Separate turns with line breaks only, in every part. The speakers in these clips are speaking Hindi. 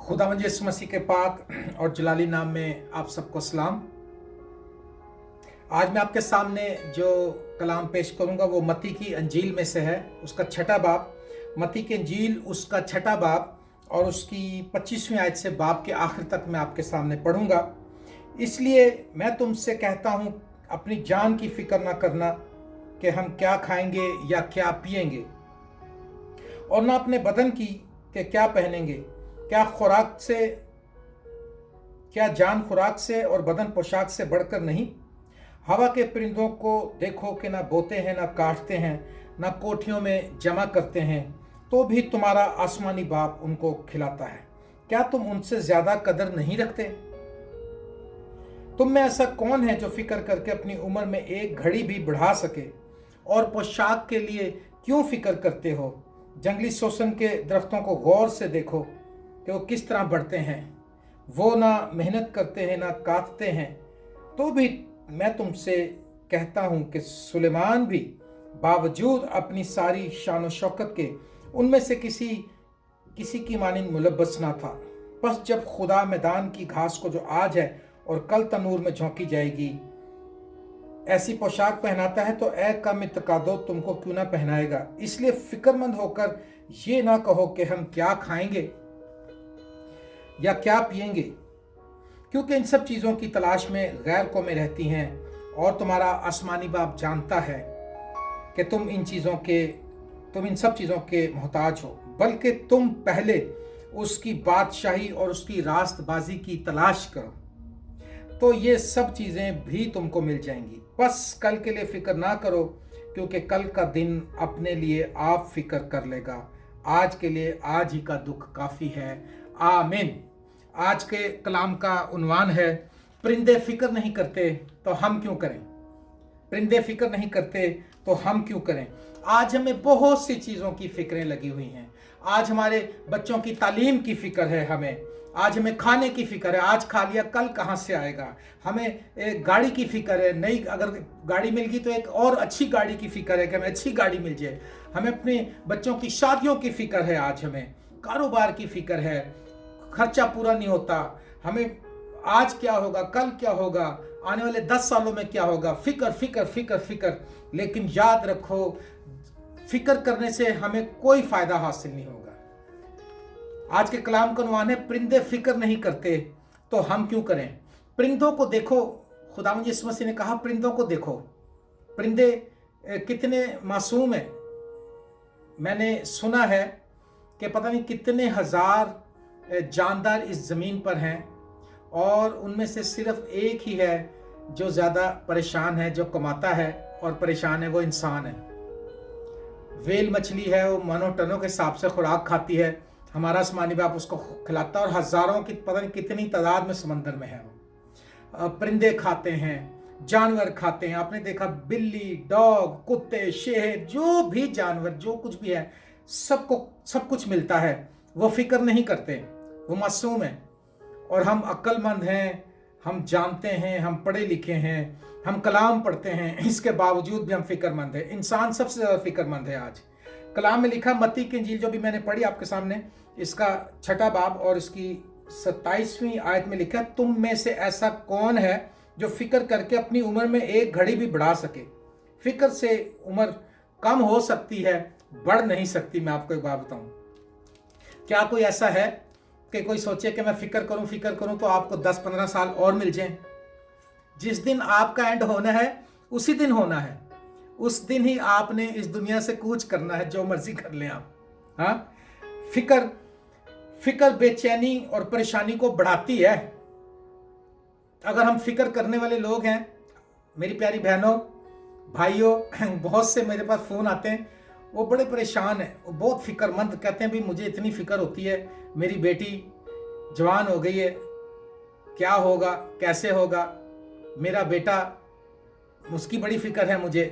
खुदावंद यीशु मसीह के पाक और जलाली नाम में आप सबको सलाम। आज मैं आपके सामने जो कलाम पेश करूंगा वो मत्ती की अंजील में से है, उसका छठा बाब। मत्ती की अंजील उसका छठा बाब और उसकी 25वीं आयत से बाब के आखिर तक मैं आपके सामने पढ़ूंगा। इसलिए मैं तुमसे कहता हूं, अपनी जान की फिक्र ना करना कि हम क्या खाएंगे या क्या पिएंगे, और ना अपने बदन की कि क्या पहनेंगे। क्या जान खुराक से और बदन पोशाक से बढ़कर नहीं? हवा के परिंदों को देखो कि ना बोते हैं, ना काटते हैं, ना कोठियों में जमा करते हैं, तो भी तुम्हारा आसमानी बाप उनको खिलाता है। क्या तुम उनसे ज्यादा कदर नहीं रखते? तुम में ऐसा कौन है जो फिक्र करके अपनी उम्र में एक घड़ी भी बढ़ा सके? और पोशाक के लिए क्यों फिक्र करते हो? जंगली सोसन के दरख्तों को गौर से देखो कि वो किस तरह बढ़ते हैं। वो ना मेहनत करते हैं, ना काटते हैं। तो भी मैं तुमसे कहता हूं कि सुलेमान भी बावजूद अपनी सारी शान शौकत के उनमें से किसी की मानिंद मुलब्बस ना था। बस जब खुदा मैदान की घास को, जो आज है और कल तनूर में झोंकी जाएगी, ऐसी पोशाक पहनाता है, तो ए कम इत्तेकादो तुमको क्यों ना पहनाएगा। इसलिए फिक्रमंद होकर ये ना कहो कि हम क्या खाएंगे या क्या पिएंगे, क्योंकि इन सब चीज़ों की तलाश में गैर कौमें रहती हैं, और तुम्हारा आसमानी बाप जानता है कि तुम इन सब चीज़ों के मोहताज हो। बल्कि तुम पहले उसकी बादशाही और उसकी रास्तबाजी की तलाश करो, तो ये सब चीज़ें भी तुमको मिल जाएंगी। बस कल के लिए फिक्र ना करो, क्योंकि कल का दिन अपने लिए आप फिक्र कर लेगा। आज के लिए आज ही का दुख काफ़ी है। आमीन। आज के कलाम का उन्वान है, परिंदे फिक्र नहीं करते तो हम क्यों करें। परिंदे फिक्र नहीं करते तो हम क्यों करें। आज हमें बहुत सी चीज़ों की फिक्रें लगी हुई हैं। आज हमारे बच्चों की तालीम की फिक्र है, आज हमें खाने की फिक्र है, आज खा लिया कल कहाँ से आएगा। हमें एक गाड़ी की फिक्र है, नई अगर गाड़ी मिल गई तो एक और अच्छी गाड़ी की फिक्र है कि हमें अच्छी गाड़ी मिल जाए। हमें अपने बच्चों की शादियों की फिक्र है, आज हमें कारोबार की फिक्र है, खर्चा पूरा नहीं होता, हमें आज क्या होगा, कल क्या होगा, आने वाले 10 सालों में क्या होगा। फिक्र फिक्र फिक्र फिक्र। लेकिन याद रखो, फिक्र करने से हमें कोई फायदा हासिल नहीं होगा। आज के कलाम का उन्वान है, परिंदे फिक्र नहीं करते तो हम क्यों करें। परिंदों को देखो, खुदावंद यीशु मसीह ने कहा परिंदों को देखो। परिंदे कितने मासूम हैं। मैंने सुना है कि पता नहीं कितने हजार जानदार इस ज़मीन पर हैं, और उनमें से सिर्फ एक ही है जो ज़्यादा परेशान है, जो कमाता है और परेशान है, वो इंसान है। वेल मछली है, वो मानो टनों के हिसाब से खुराक खाती है, हमारा आसमानी बाप उसको खिलाता है, और हज़ारों की पता नहीं कितनी तादाद में समंदर में है वो। परिंदे खाते हैं, जानवर खाते हैं। आपने देखा बिल्ली, डॉग, कुत्ते, शेर, जो भी जानवर, जो कुछ भी है, सबको सब कुछ मिलता है। वो फिक्र नहीं करते, वो मासूम है। और हम अक्लमंद हैं, हम जानते हैं, हम पढ़े लिखे हैं, हम कलाम पढ़ते हैं, इसके बावजूद भी हम फिक्रमंद हैं। इंसान सबसे ज़्यादा फिक्रमंद है आज। कलाम में लिखा, मत्ती की इंजील जो भी मैंने पढ़ी आपके सामने, इसका छठा बाब और इसकी 27वीं आयत में लिखा, तुम में से ऐसा कौन है जो फिक्र करके अपनी उम्र में एक घड़ी भी बढ़ा सके। फिक्र से उम्र कम हो सकती है, बढ़ नहीं सकती। मैं आपको एक बात बताऊं, क्या कोई ऐसा है कि कोई सोचे कि मैं फिक्र करूं तो आपको 10-15 साल और मिल जाएं? जिस दिन आपका एंड होना है उसी दिन होना है, उस दिन ही आपने इस दुनिया से कूच करना है, जो मर्जी कर लें आप। हाँ, फिक्र बेचैनी और परेशानी को बढ़ाती है। अगर हम फिक्र करने वाले लोग हैं, मेरी प्यारी बहनों, भाइयों, बहुत से मेरे पास फ़ोन आते हैं, वो बड़े परेशान हैं, वो बहुत फिक्रमंद, कहते हैं भी मुझे इतनी फिक्र होती है, मेरी बेटी जवान हो गई है, क्या होगा, कैसे होगा, मेरा बेटा, उसकी बड़ी फिक्र है, मुझे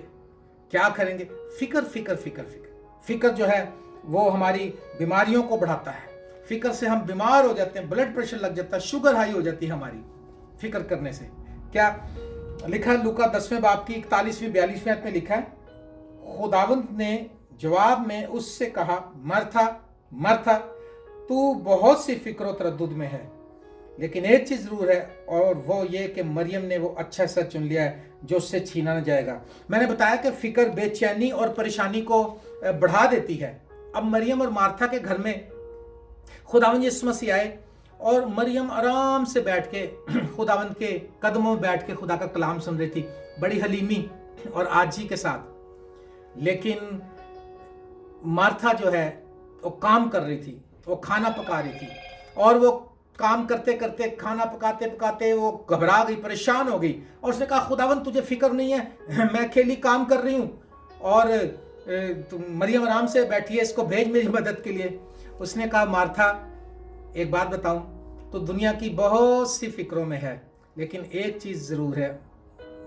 क्या करेंगे। फिक्र फिक्र फिक्र फिक्र फिक्र जो है वो हमारी बीमारियों को बढ़ाता है। फिक्र से हम बीमार हो जाते हैं, ब्लड प्रेशर लग जाता है, शुगर हाई हो जाती है हमारी फिक्र करने से। क्या लिखा है लूका 10वें बाब की 41-42 आयत में लिखा है, खुदावंद ने जवाब में उससे कहा, मरथा मरथा, तू बहुत सी फिक्र तरद्दुद में है, लेकिन एक चीज़ ज़रूर है, और वो ये कि मरियम ने वो अच्छा सा चुन लिया है जो उससे छीना न जाएगा। मैंने बताया कि फ़िक्र बेचैनी और परेशानी को बढ़ा देती है। अब मरियम और मार्था के घर में खुदावंद यीशु मसीह आए और मरियम आराम से बैठ के खुदावंद के कदमों में बैठ के खुदा का कलाम सुन रही थी, बड़ी हलीमी और आजी के साथ। लेकिन मार्था जो है वो काम कर रही थी, वो खाना पका रही थी, और वो काम करते करते, खाना पकाते पकाते वो घबरा गई, परेशान हो गई, और उसने कहा खुदावंद तुझे फिक्र नहीं है, मैं अकेली काम कर रही हूँ और मरियम आराम से बैठी है, इसको भेज मेरी मदद के लिए। उसने कहा मार्था, एक बात बताऊं, तो दुनिया की बहुत सी फिक्रों में है, लेकिन एक चीज़ ज़रूर है,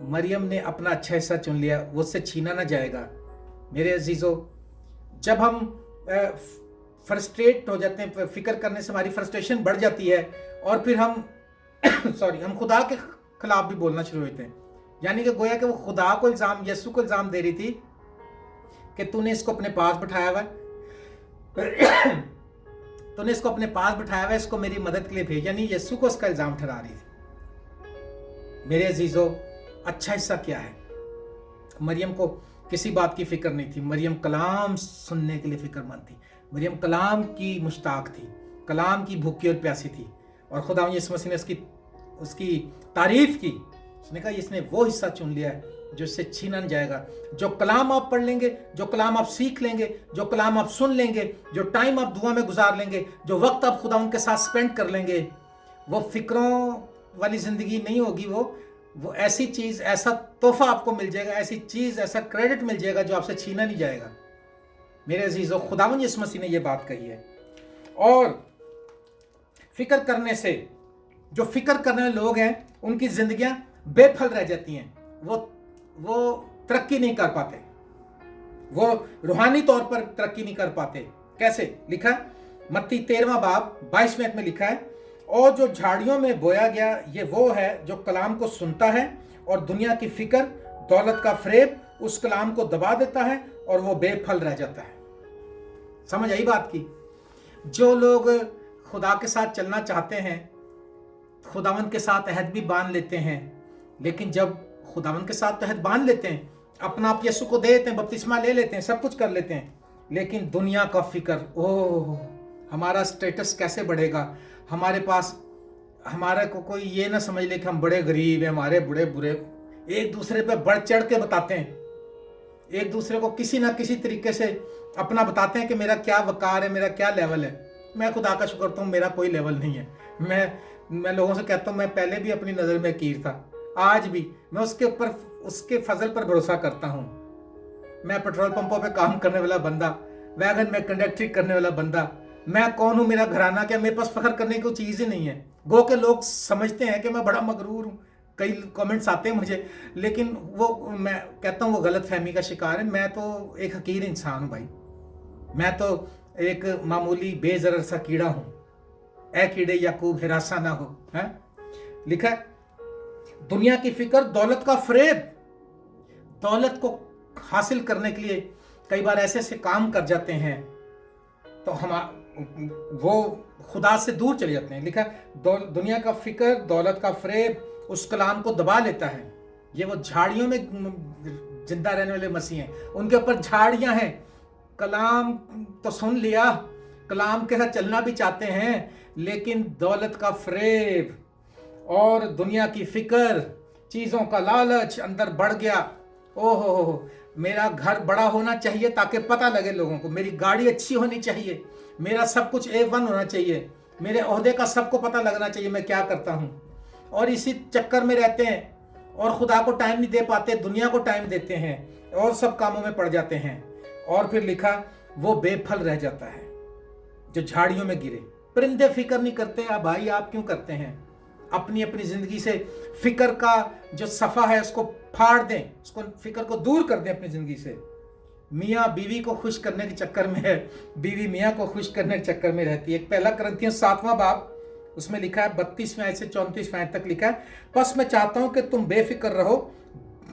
मरियम ने अपना अच्छा हिस्सा चुन लिया, वो उससे छीना ना जाएगा। मेरे अजीज़ों, जब हम फ्रस्ट्रेट हो जाते हैं, फिक्र करने से हमारी फ्रस्ट्रेशन बढ़ जाती है, और फिर हम हम खुदा के खिलाफ भी बोलना शुरू होते हैं। यानी कि गोया कि वो खुदा को इल्ज़ाम, यीशु को इल्ज़ाम दे रही थी कि तूने इसको अपने पास बिठाया हुआ है, तूने इसको अपने पास बिठाया हुआ है, इसको मेरी मदद के लिए भेज, यानी यीशु को उसका इल्ज़ाम ठहरा रही थी। मेरे अजीज़ों, अच्छा हिस्सा क्या है? मरियम को किसी बात की फिक्र नहीं थी। मरियम कलाम सुनने के लिए फिक्रमंद थी, मरियम कलाम की मुश्ताक थी, कलाम की भूखी और प्यासी थी, और खुदा यीशु मसीह ने उसकी तारीफ की। उसने कहा इसने वो हिस्सा चुन लिया है जो इससे छीना नहीं जाएगा। जो कलाम आप पढ़ लेंगे, जो कलाम आप सीख लेंगे, जो कलाम आप सुन लेंगे, जो टाइम आप दुआ में गुजार लेंगे, जो वक्त आप खुदा उनके साथ स्पेंड कर लेंगे, वो फिक्रों वाली ज़िंदगी नहीं होगी। वो ऐसी चीज़, ऐसा तोहफा आपको मिल जाएगा, ऐसी चीज़, ऐसा क्रेडिट मिल जाएगा जो आपसे छीना नहीं जाएगा। मेरे अजीज़ों, खुदावंद यीशु मसीह ने ये बात कही है। और फिक्र करने से, जो फिक्र करने वाले लोग हैं, उनकी ज़िंदगियां बेफल रह जाती हैं, वो तरक्की नहीं कर पाते, वो रूहानी तौर पर तरक्की नहीं कर पाते। कैसे? लिखा है मत्ती 13वां बाब 22वें आयत में लिखा है, और जो झाड़ियों में बोया गया ये वो है जो कलाम को सुनता है, और दुनिया की फिक्र, दौलत का फरेब उस कलाम को दबा देता है और वो बेफल रह जाता है। समझ आई बात की? जो लोग खुदा के साथ चलना चाहते हैं, खुदावंद के साथ अहद भी बांध लेते हैं, लेकिन जब खुदावंद के साथ अहद बांध लेते हैं, अपना आप यीशु को दे देते हैं, बपतिस्मा ले लेते हैं, सब कुछ कर लेते हैं, लेकिन दुनिया का फिक्र, ओह हमारा स्टेटस कैसे बढ़ेगा, हमारे पास, हमारे को कोई ये ना समझ ले कि हम बड़े गरीब हैं, हमारे बड़े बुरे, एक दूसरे पे बढ़ चढ़ के बताते हैं, एक दूसरे को किसी ना किसी तरीके से अपना बताते हैं कि मेरा क्या वकार है, मेरा क्या लेवल है। मैं खुदा का शुक्र करता हूँ मेरा कोई लेवल नहीं है। मैं लोगों से कहता हूँ, मैं पहले भी अपनी नज़र में कीर था, आज भी मैं उसके ऊपर, उसके फजल पर भरोसा करता हूँ। मैं पेट्रोल पंपों पे काम करने वाला बंदा, वैगन में कंडक्टरी करने वाला बंदा, मैं कौन हूँ, मेरा घराना क्या, मेरे पास फख्र करने की कोई चीज़ ही नहीं है। गो के लोग समझते हैं कि मैं बड़ा मगरूर हूँ, कई कमेंट्स आते हैं मुझे, लेकिन वो, मैं कहता हूँ वो गलत फहमी का शिकार है। मैं तो एक हकीर इंसान हूँ भाई, मैं तो एक मामूली बेजरर सा कीड़ा हूँ। ए कीड़े याकूब हिरासा ना हो, है लिखा है। दुनिया की फिक्र, दौलत का फरेब, दौलत को हासिल करने के लिए कई बार ऐसे ऐसे काम कर जाते हैं तो वो खुदा से दूर चले जाते हैं। लिखा दुनिया का फिक्र, दौलत का फरेब उस कलाम को दबा लेता है। ये वो झाड़ियों में जिंदा रहने वाले मसीह हैं, उनके ऊपर झाड़ियां हैं। कलाम तो सुन लिया, कलाम के साथ चलना भी चाहते हैं, लेकिन दौलत का फरेब और दुनिया की फिक्र, चीज़ों का लालच अंदर बढ़ गया। ओहो, मेरा घर बड़ा होना चाहिए ताकि पता लगे लोगों को, मेरी गाड़ी अच्छी होनी चाहिए, मेरा सब कुछ A1 होना चाहिए, मेरे ओहदे का सबको पता लगना चाहिए मैं क्या करता हूँ। और इसी चक्कर में रहते हैं और खुदा को टाइम नहीं दे पाते, दुनिया को टाइम देते हैं और सब कामों में पड़ जाते हैं। और फिर लिखा वो बेफल रह जाता है जो झाड़ियों में गिरे। परिंदे फिक्र नहीं करते, आप भाई आप क्यों करते हैं? अपनी अपनी जिंदगी से फिक्र का जो सफ़ा है उसको फाड़ दें, उसको फिक्र को दूर कर दें अपनी जिंदगी से। मियाँ बीवी को खुश करने के चक्कर में है, बीवी मियाँ को खुश करने के चक्कर में रहती है। पहला करंथियों 7वां बाब, उसमें लिखा है 32वें आयत से 34वें आयत तक लिखा है, बस मैं चाहता हूँ कि तुम बेफिक्र रहो,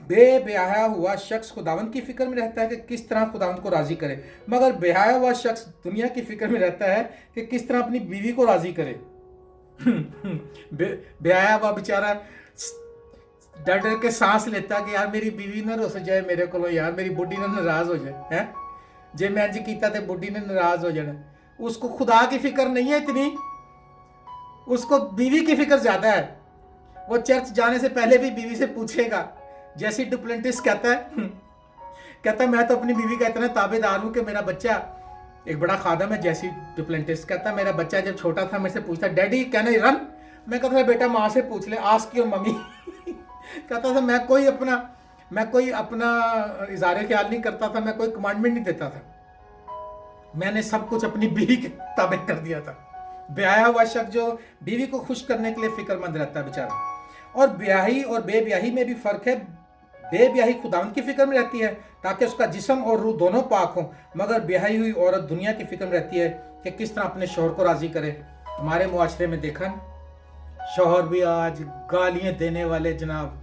बेब्याहा हुआ शख्स खुदावंद की फिक्र में रहता है कि किस तरह खुदावंद को राजी करे, मगर ब्याहा हुआ शख्स दुनिया की फिक्र में रहता है कि किस तरह अपनी बीवी को राजी करे। ब्याहा हुआ बेचारा डर डर के सांस लेता कि यार मेरी बीवी ना रुस जाए मेरे को, यार मेरी बुढ़ी ना नाराज हो जाए है, जे मैं इंज कीता ते बुढ़ी ने नाराज हो जाना। उसको खुदा की फिक्र नहीं है इतनी, उसको बीवी की फिक्र ज्यादा है। वो चर्च जाने से पहले भी बीवी से पूछेगा, जैसी डुप्लेंटिस कहता है कहता मैं तो अपनी बीवी का इतना ताबेदार हूं कि मेरा बच्चा एक बड़ा खादम है। जैसी डुप्लेंटिस कहता मेरा बच्चा जब छोटा था मेरे से पूछता डैडी कैन आई रन, मैं कहता था बेटा माँ से पूछ ले, आस्क योर मम्मी। कहता था मैं कोई अपना इज़हार ख्याल नहीं करता था, मैं कोई कमांडमेंट नहीं देता था, मैंने सब कुछ अपनी बीवी के ताबे कर दिया था। ब्याहा हुआ शख्स जो बीवी को खुश करने के लिए फिक्रमंद रहता है बेचारा। और ब्याही और बेब्याही में भी फर्क है। बेब्याही खुदावंद की फिक्र में रहती है ताकि उसका जिस्म और रूह दोनों पाक हो, मगर ब्याही हुई औरत दुनिया की फिक्र में रहती है कि किस तरह अपने शोहर को राजी करे। हमारे मुआशरे में देखा न, शोहर भी आज गालियां देने वाले जनाब,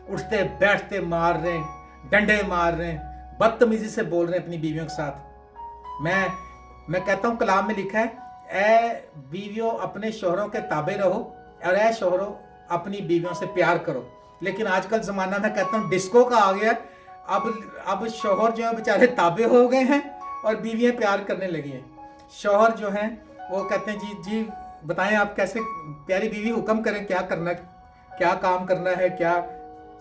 उठते बैठते मार रहे हैं, डंडे मार रहे हैं, बदतमीजी से बोल रहे हैं अपनी बीवियों के साथ। मैं कहता हूँ कलाम में लिखा है, ए बीवियों अपने शोहरों के ताबे रहो और ए शोहरों अपनी बीवियों से प्यार करो। लेकिन आजकल ज़माना में कहता हूँ डिस्को का आ गया। अब शोहर जो है बेचारे ताबे हो गए हैं और बीवियाँ प्यार करने लगी हैं। शोहर जो हैं वो कहते हैं जी जी बताएं आप कैसे प्यारी बीवी हुक्म करें, क्या करना, क्या काम करना है, क्या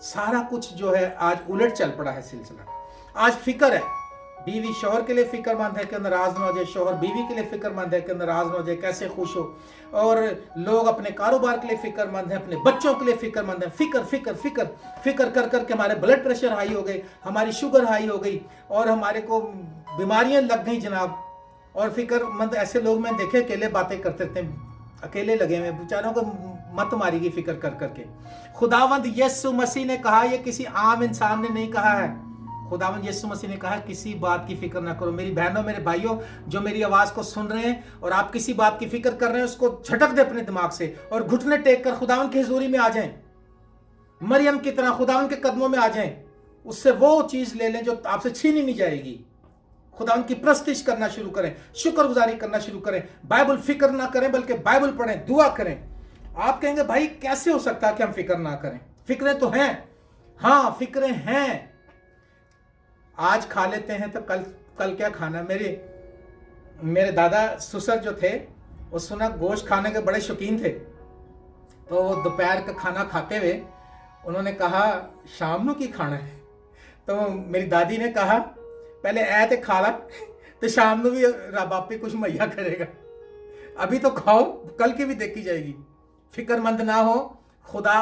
सारा कुछ जो है आज उलट चल पड़ा है सिलसिला। आज फिक्र है, बीवी शोहर के लिए फिक्रमंद है कि नाराज ना हो जाए, शोहर बीवी के लिए फिक्रमंद है कि नाराज ना हो जाए, कैसे खुश हो। और लोग अपने कारोबार के लिए फिक्रमंद हैं, अपने बच्चों के लिए फिक्रमंद हैं। फिक्र फिक्र फिक्र फिक्र कर कर के हमारे ब्लड प्रेशर हाई हो गई, हमारी शुगर हाई हो गई और हमारे को बीमारियां लग गई जनाब। और फिक्रमंद ऐसे लोग मैं देखे अकेले बातें करते थे, अकेले लगे हुए बेचारों को मत मारेगी फिक्र कर करके। खुदावंद यीशु मसीह ने कहा, यह किसी आम इंसान ने नहीं कहा है, खुदावंद यीशु मसीह ने कहा किसी बात की फिक्र ना करो। मेरी बहनों मेरे भाइयों जो मेरी आवाज को सुन रहे हैं और आप किसी बात की फिक्र कर रहे हैं, उसको झटक दे अपने दिमाग से और घुटने टेक कर खुदावंद की हुजूरी में आ जाएं, मरियम की तरह खुदावंद के कदमों में आ जाएं। उससे वो चीज ले लें जो आपसे छीनी नहीं जाएगी। खुदावंद की प्रस्तिश करना शुरू करें, शुक्रगुजारी करना शुरू करें, बाइबल फिक्र ना करें बल्कि बाइबल पढ़ें, दुआ करें। आप कहेंगे भाई कैसे हो सकता है कि हम फिक्र ना करें? फिक्रें तो हैं, हाँ फिक्रें हैं। आज खा लेते हैं तो कल क्या खाना। मेरे दादा ससुर जो थे वो सुना गोश्त खाने के बड़े शौकीन थे, तो वो दोपहर का खाना खाते हुए उन्होंने कहा शाम को की खाना है। तो मेरी दादी ने कहा पहले ऐ ते खा ला तो शाम को भी रब आपे कुछ मुहैया करेगा, अभी तो खाओ कल की भी देखी जाएगी। फिक्रमंद ना हो, खुदा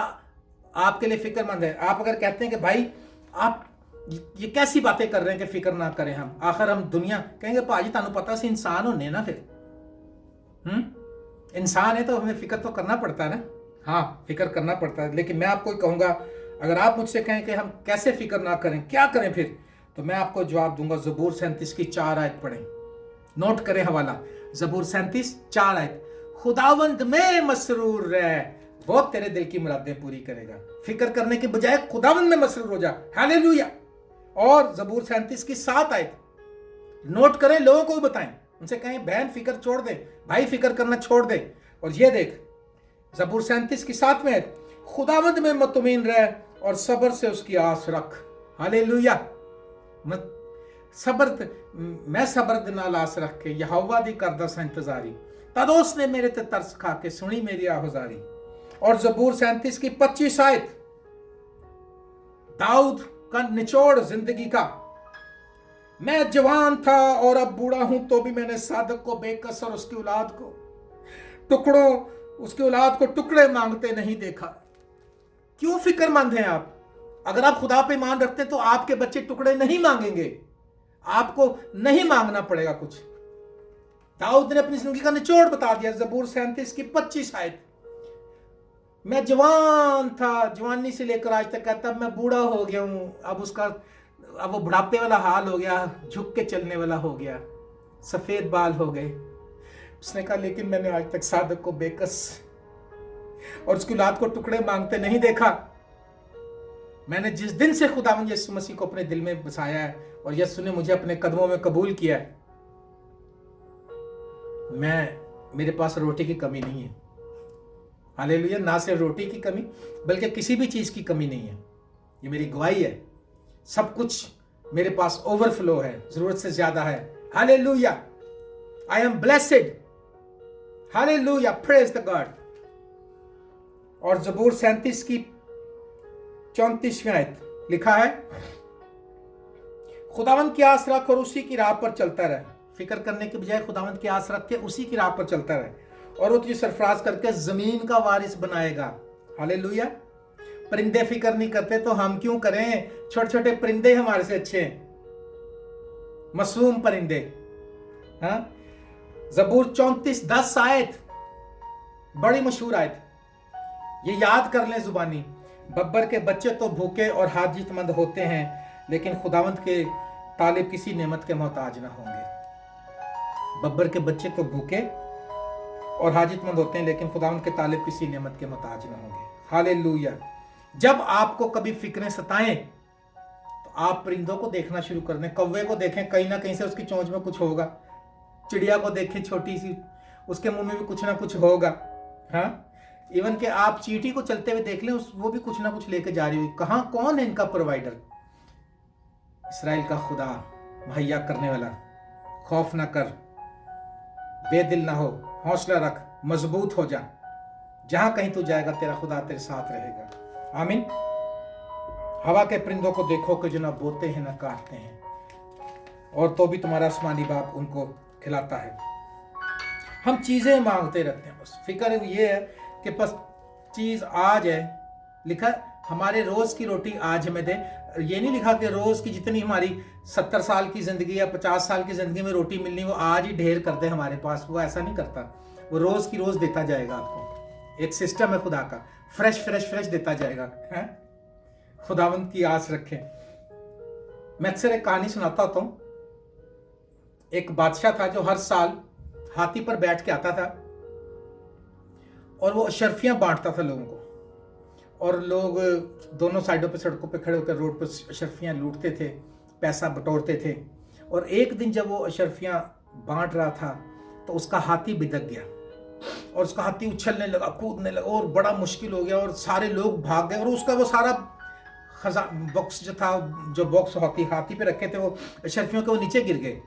आपके लिए फिक्रमंद है। आप अगर कहते हैं कि भाई आप ये कैसी बातें कर रहे हैं कि फिक्र ना करें हम, आखिर हम दुनिया, कहेंगे भाजी तानू पता सी इंसान होने ना, फिर इंसान है तो हमें फिक्र तो करना पड़ता है ना। हाँ फिक्र करना पड़ता है, लेकिन मैं आपको कहूंगा अगर आप मुझसे कहें कि हम कैसे फिक्र ना करें, क्या करें फिर, तो मैं आपको जवाब दूंगा ज़बूर 37 की 4 आयत पढ़ें, नोट करें हवाला, ज़बूर 37 4 आयत। खुदावंद में मसरूर रह, वो तेरे दिल की मुरादें पूरी करेगा। फिक्र करने के बजाय खुदावंद में मसरूर हो जा, हालेलुया। और ज़बूर 37 की 7 आयत नोट करें, लोगों को भी बताएं, उनसे कहें बहन फिक्र छोड़ दे, भाई फिक्र करना छोड़ दे। और ये देख ज़बूर 37 की 7वें आयत, खुदावंद में मुतमईन रह और सब्र से उसकी आस रख। हालेलुया। मैं सब्र दे नाल आस रख के यहोवा दी करदा सा इंतजारी, तद उसने मेरे ते तरस खा के सुनी मेरी आहुजारी। और ज़बूर 37 की 25 आयत, दाऊद का निचोड़ जिंदगी का, मैं जवान था और अब बूढ़ा हूं तो भी मैंने सादक को बेकस और उसकी औलाद को टुकड़े मांगते नहीं देखा। क्यों फिक्रमंद हैं आप? अगर आप खुदा पे ईमान रखते हैं तो आपके बच्चे टुकड़े नहीं मांगेंगे, आपको नहीं मांगना पड़ेगा कुछ। दाऊद ने अपनी जिंदगी का निचोड़ बता दिया, ज़बूर 37 की 25 आयत, मैं जवान था, जवानी से लेकर आज तक, तब मैं बूढ़ा हो गया हूं, अब वो बुढ़ापे वाला हाल हो गया, झुक के चलने वाला हो गया, सफेद बाल हो गए। उसने कहा लेकिन मैंने आज तक सादक को बेकस और उसकी औलाद को टुकड़े मांगते नहीं देखा। मैंने जिस दिन से खुदावंद यीशु मसीह को अपने दिल में बसाया है और यीशु ने मुझे अपने कदमों में कबूल किया है, मेरे पास रोटी की कमी नहीं है। हालेलुया। ना सिर्फ रोटी की कमी बल्कि किसी भी चीज की कमी नहीं है। ये मेरी गवाही है। सब कुछ मेरे पास ओवरफ्लो है, जरूरत से ज्यादा है। Hallelujah. I am blessed. Hallelujah. Praise the God. और जबूर 37 की 34वीं आयत लिखा है, खुदावंद की आस रख और उसी की राह पर चलता रहे। फिक्र करने के बजाय खुदावंद की आस रख के उसी की राह पर चलता रहे और वो तुझे सरफराज करके जमीन का वारिस बनाएगा। हालेलुया। परिंदे फिक्र नहीं करते तो हम क्यों करें? छोटे छोटे परिंदे हमारे से अच्छे हैं, मासूम परिंदे। हाँ, जबूर 34:10 आयत, बड़ी मशहूर आयत, ये याद कर लें जुबानी। बब्बर के बच्चे तो भूखे और हाजतमंद होते हैं, लेकिन खुदावंद के तालिब किसी नेमत के मोहताज ना होंगे। बब्बर के बच्चे तो भूखे और हाजतमंद होते हैं, लेकिन खुदावंद के तालिब किसी नेमत के मोहताज ना होंगे। हालेलुया। जब आपको कभी फिक्रें सताएं तो आप परिंदों को देखना शुरू कर दें। कौवे को देखें, कहीं ना कहीं से उसकी चोंच में कुछ होगा। चिड़िया को देखें, छोटी सी, उसके मुंह में भी कुछ ना कुछ होगा। हाँ, इवन के आप चींटी को चलते हुए देख लें, वो भी कुछ ना कुछ लेके जा रही हुई। कहां, कौन है इनका प्रोवाइडर? इस्राएल का खुदा, मुहैया करने वाला। खौफ ना कर, बेदिल ना हो, हौसला रख, मजबूत हो जा। जहां कहीं तू जाएगा तेरा खुदा तेरे साथ रहेगा। आमीन। हवा के परिंदों को देखो कि जो ना बोते हैं ना काटते हैं, और तो भी तुम्हारा आसमानी बाप उनको खिलाता है। हम चीजें मांगते रहते हैं, बस फिक्र ये है कि बस चीज आज है। लिखा हमारे रोज की रोटी आज हमें दे। ये नहीं लिखा कि रोज की जितनी हमारी 70 साल की जिंदगी या 50 साल की जिंदगी में रोटी मिलनी वो आज ही ढेर कर दे हमारे पास। वो ऐसा नहीं करता, वो रोज की रोज देता जाएगा आपको। एक सिस्टम है खुदा का, फ्रेश फ्रेश फ्रेश देता जाएगा। है, खुदावंद की आस रखें। मैं अक्सर एक कहानी सुनाता होता हूं। एक बादशाह था जो हर साल हाथी पर बैठ के आता था और वो अशर्फियां बांटता था लोगों को, और लोग दोनों साइडों पे सड़कों पे खड़े होकर रोड पर अशर्फियां लूटते थे, पैसा बटोरते थे। और एक दिन जब वो अशर्फियां बांट रहा था तो उसका हाथी बिदक गया और उसका हाथी उछलने लगा, कूदने लगा और बड़ा मुश्किल हो गया और सारे लोग भाग गए और उसका वो सारा बॉक्स जो था, जो बॉक्स हाथी पे रखे थे वो अशर्फियों के, वो नीचे गिर गए।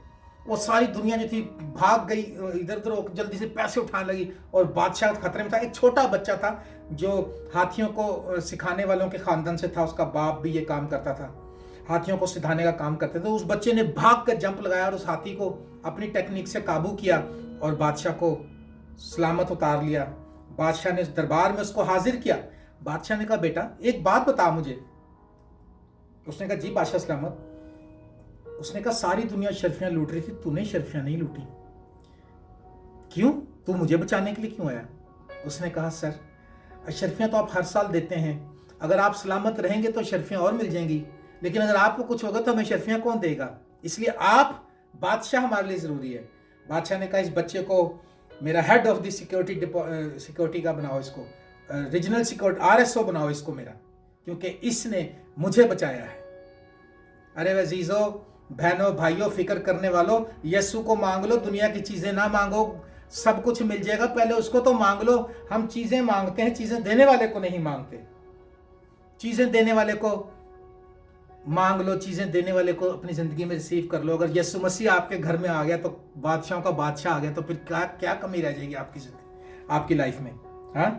वो सारी दुनिया जो थी भाग गई इधर उधर, जल्दी से पैसे उठाने लगी और बादशाह खतरे में था। एक छोटा बच्चा था जो हाथियों को सिखाने वालों के खानदान से था, उसका बाप भी ये काम करता था, हाथियों को सिखाने का काम करते थे। उस बच्चे ने भाग कर जंप लगाया और उस हाथी को अपनी टेक्निक से काबू किया और बादशाह को सलामत उतार लिया। बादशाह ने दरबार में उसको हाजिर किया। बादशाह ने कहा, बेटा एक बात बता मुझे। उसने कहा, जी बादशाह सलामत। उसने कहा, सारी दुनिया शर्फियां लूट रही थी, तूने शर्फियां नहीं लूटी, क्यों? तू मुझे बचाने के लिए क्यों आया? उसने कहा, सर अशर्फियां तो आप हर साल देते हैं, अगर आप सलामत रहेंगे तो शर्फियां और मिल जाएंगी, लेकिन अगर आपको कुछ होगा तो हमें शर्फियां कौन देगा? इसलिए आप बादशाह हमारे लिए जरूरी है। बादशाह ने कहा, इस बच्चे को मेरा हेड ऑफ द सिक्योरिटी का बनाओ, इसको रीजनल सिक्योरिटी RSO बनाओ इसको मेरा, क्योंकि इसने मुझे बचाया है। अरे अजीजों, बहनों, भाइयों, फिक्र करने वालों, यीशु को मांग लो, दुनिया की चीजें ना मांगो, सब कुछ मिल जाएगा, पहले उसको तो मांग लो। हम चीजें मांगते हैं, चीजें देने वाले को नहीं मांगते। चीजें देने वाले को मांग लो, चीजें देने वाले को अपनी जिंदगी में रिसीव कर लो। अगर यीशु मसीह आपके घर में आ गया तो बादशाहों का बादशाह आ गया, तो फिर क्या क्या कमी रह जाएगी आपकी जिंदगी, आपकी लाइफ में? हाँ,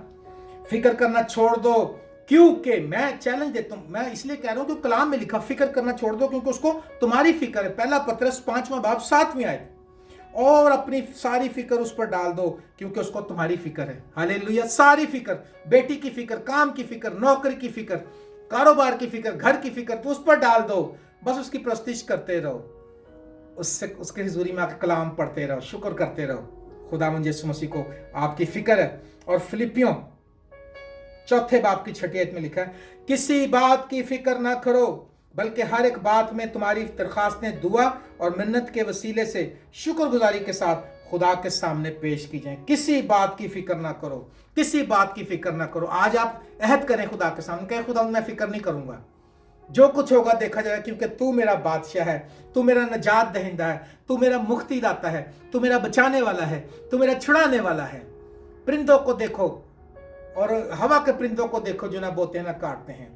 फिक्र करना छोड़ दो, क्योंकि मैं चैलेंज देता हूं, मैं इसलिए कह रहा हूं कि कलाम में लिखा फिक्र करना छोड़ दो क्योंकि उसको तुम्हारी फिक्र है। पहला पतरस 5वां बाब 7वीं आयत, और अपनी सारी फिक्र उस पर डाल दो क्योंकि उसको तुम्हारी फिक्र है। हालेलुया। सारी फिक्र, बेटी की फिक्र, काम की फिक्र, नौकरी की फिक्र, कारोबार की फिक्र, घर की फिक्र, तो उस पर डाल दो। बस उसकी प्रस्तिश करते रहो, उससे उसके हुजूरी में आकर कलाम पढ़ते रहो, शुक्र करते रहो। खुदावंद यीशु मसीह को आपकी फिक्र है। और फिलिपियों 4 बाब की 6 आयत में लिखा है, किसी बात की फिक्र ना करो बल्कि हर एक बात में तुम्हारी दरखास्तें दुआ और मिन्नत के वसीले से शुक्रगुजारी के साथ खुदा के सामने पेश की जाएं। किसी बात की फिक्र ना करो, किसी बात की फिक्र ना करो। आज आप अहद करें खुदा के सामने, कहें खुदा मैं फिक्र नहीं करूंगा, जो कुछ होगा देखा जाएगा, क्योंकि तू मेरा बादशाह है, तू मेरा नजात दहिंदा है, तू मेरा मुक्ति दाता है, तू मेरा बचाने वाला है, तू मेरा छुड़ाने वाला है। परिंदों को देखो और हवा के परिंदों को देखो जो ना बोते ना काटते हैं।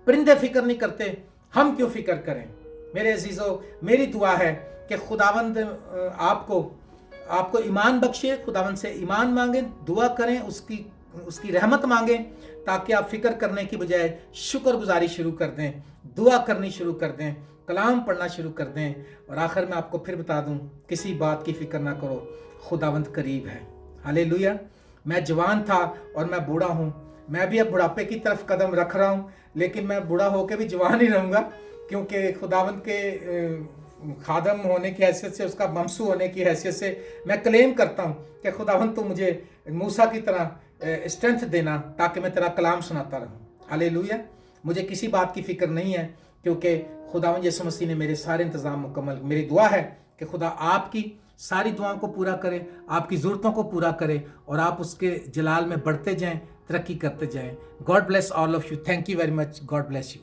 परिंदे फिक्र नहीं करते, हम क्यों फिक्र करें? मेरे अजीजों, मेरी दुआ है कि खुदावंद आपको ईमान बख्शे, खुदावंद से ईमान मांगे, दुआ करें, उसकी रहमत मांगें, ताकि आप फिक्र करने की बजाय शुक्रगुजारी शुरू कर दें, दुआ करनी शुरू कर दें, कलाम पढ़ना शुरू कर दें। और आखिर में आपको फिर बता दूं, किसी बात की फिक्र ना करो, खुदावंद करीब है। हालेलुया। मैं जवान था और मैं बूढ़ा हूँ, मैं भी अब बुढ़ापे की तरफ कदम रख रहा हूँ, लेकिन मैं बूढ़ा होकर भी जवान ही रहूँगा, क्योंकि खुदावंद के खादम होने की हैसियत से, उसका ममसू होने की हैसियत से मैं क्लेम करता हूँ कि खुदावंद तो मुझे मूसा की तरह स्ट्रेंथ देना, ताकि मैं तेरा कलाम सुनाता रहूँ। हालेलुया। मुझे किसी बात की फिक्र नहीं है, क्योंकि खुदावंद यीशु मसीह ने मेरे सारे इंतज़ाम मुकम्मल। मेरी दुआ है कि खुदा आपकी सारी दुआओं को पूरा करे, आपकी ज़रूरतों को पूरा करे, और आप उसके जलाल में बढ़ते जाएं, तरक्की करते जाएं। God bless all of you. Thank you very much. God bless you.